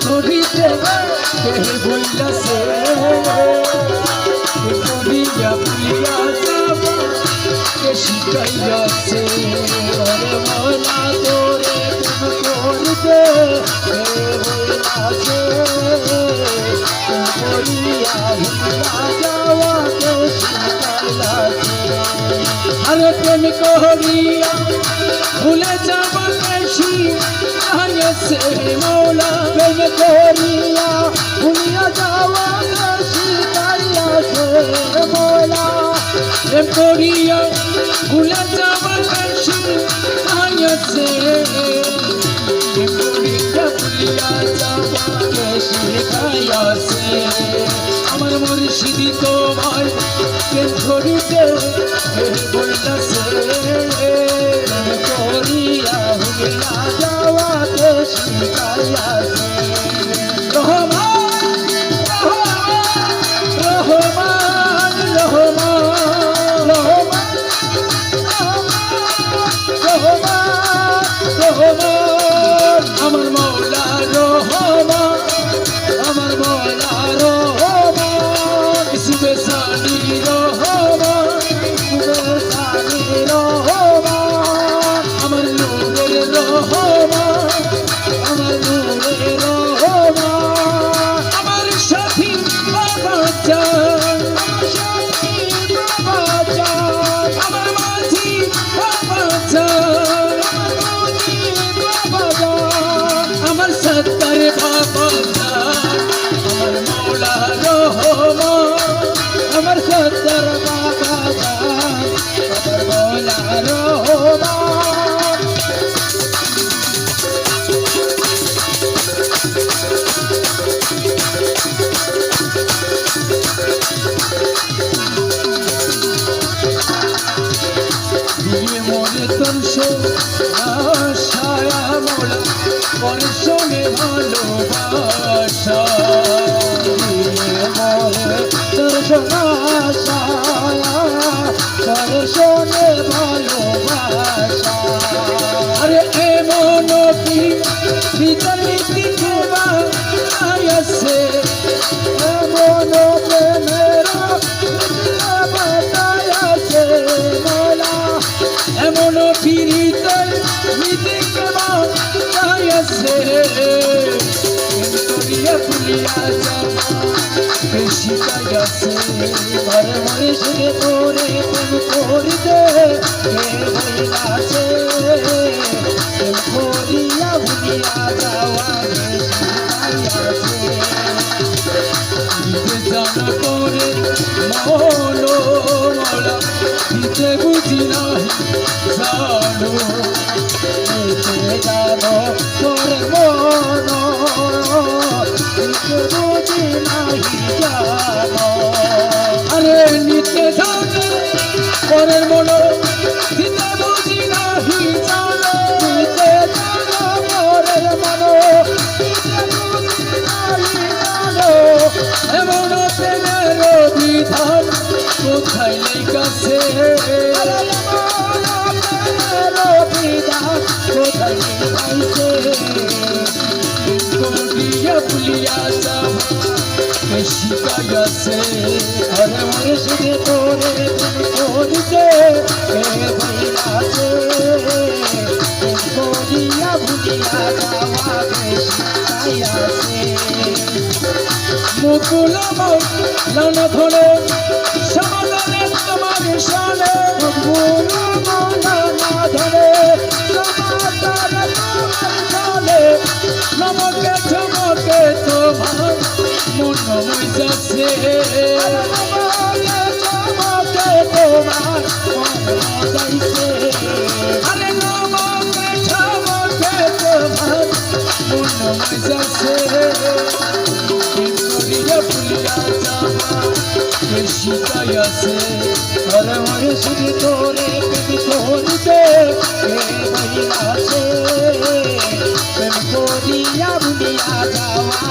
করিতে কে বইলাছে করিয়া পুলিয়া যাব কে শিখাইয়াছে ওরে ময়না তোরে প্রেম করিতে কে বইলাছে করিয়া ভুলিয়া যাওয়া কে শিখাইয়াছে আরে প্রেম করিয়া ভুলে যাবা বেশি আইছে মৌলা প্রেম করিয়া ভুলিয়া যাওয়া বেশি আইছে মৌলা প্রেম করিয়া ভুলে যাবা বেশি আইছে প্রেম করিয়া ভুলিয়া যাওয়া বেশি আইছে আমার মুর্শিদ তোমার প্রেম করিতে বলছে করিয়া ভুলিয়া যাওয়া কে শিখাইয়াছে রহমান রহমান রহমান রহমান রহমান রহমান আমার মৌলা রহমান আমার মৌলা রহমান সুবেসানি রহমান সুবেসানি রহমান আমার নূরের রহমান আমার নূরের রহমান আমার সাথী বাবা চান আমার সাথী বাবা চান আমার মাঝি বাবা চান আমার মাঝি বাবা চান আমার সত্তর বাবা চান আমার মৌলা রহমান আমার সত্তর বাবা চান আমার মৌলা রহমান দিয়ে মনে তোর আশায়া মোলা পর সঙ্গে ভালোবাসা দিয়ে মনে তোর আশায়া পর সঙ্গে ভালোবাসা আরে এমন কি ভিতর নীতি কুবা আয়াছে এমন প্রেমের বাতায়াছে মোলা এমন পীড়িতের নীতি কুবা আয়াছে করিয়া পুলিয়া যাওয়া বেশি কায়াছে ঘরে মরে সুরে তোরে প্রেম করিতে কে বইলাছে প্রেম করিয়া ভুলিয়া যাওয়া বেশি কায়াছে দিতে জানা করে মৌলো মৌলা দিতে বুঝি নাহি জানো দিতে জানো তোর মন দিতে বুঝি নাহি জানো আরে নিতে জানো পরের মন দিতে বুঝি নাহি জানো দিতে জানো পরের মন দিতে বুঝি নাহি জানো এমন প্রেমের বিধান কোথায় লেখাছে বিধান কোথায় লেখাইছে করিয়া ভুলিয়া যাওয়া শিখাইয়াছে ঘরে মরে সুরে তোরে করিতে কে বইলাছে করিয়া ভুলিয়া যাওয়া শিখাইয়াছে মুকুল লানা ধরে সমাধানে তোমার সানে মুকুল লানা ধরে সমাধানে তোমার সানে নমকে চমকে তোমার মন মজাছে নমকে তোমার মন মজাইছে আরে নমকে চমকে তোমার মন মজাছে শিখাইয়াছে ঘরে মরে সুরে তোরে প্রেম করিতে কে বইলাছে প্রেম করিয়া ভুলিয়া যাওয়া